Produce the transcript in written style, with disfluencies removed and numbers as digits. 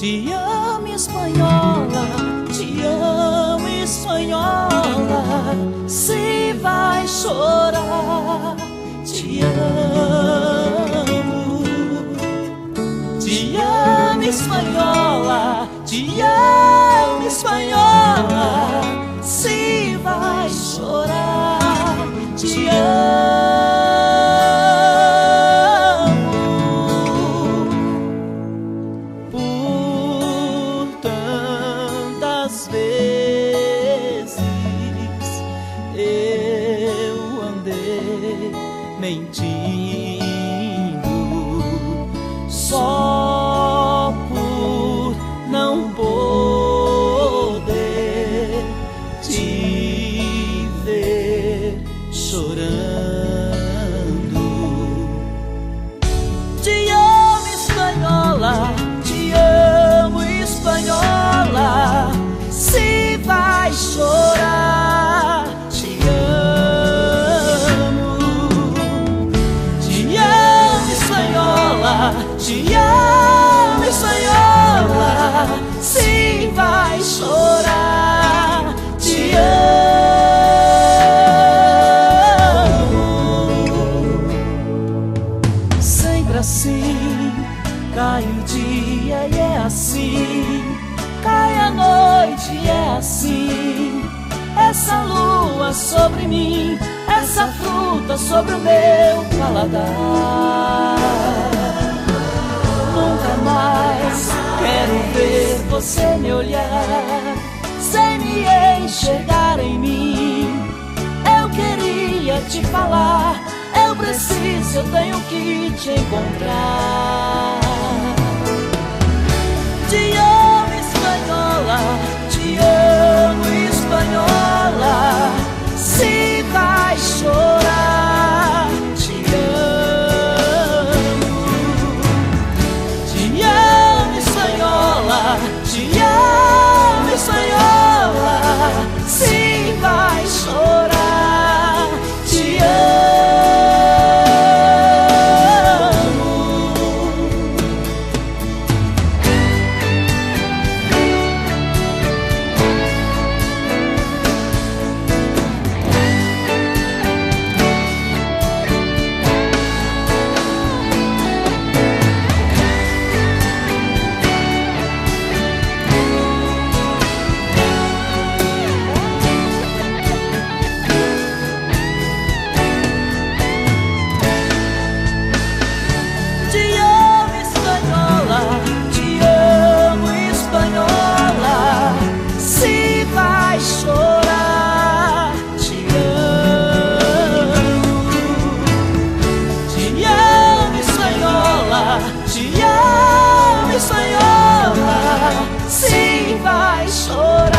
Te amo, espanhola, te amo, espanhola. Se vai chorar, te amo. Te amo, espanhola, te amo, espanhola. Se vai chorar, te amo. Tantas vezes eu andei mentindo só por não poder te ver chorando. Te amo, espanhola, te amo, espanhola. Se vai chorar, te amo. Te amo, espanhola, te amo, espanhola. Se vai chorar, te amo. Sempre assim, cai o dia e é assim, cai a noite e é assim. Essa lua sobre mim, essa fruta sobre o meu paladar. Nunca mais quero ver você me olhar sem me enxergar em mim. Eu queria te falar, eu preciso, eu tenho que te encontrar. Te amo, espanhola, te amo, espanhola. Se vai chorar, te amo. Te amo, espanhola, te amo, espanhola. Se vai chorar, te amo. Chorar, te amo. Te amo, espanhola, te amo, espanhola. Se vai chorar.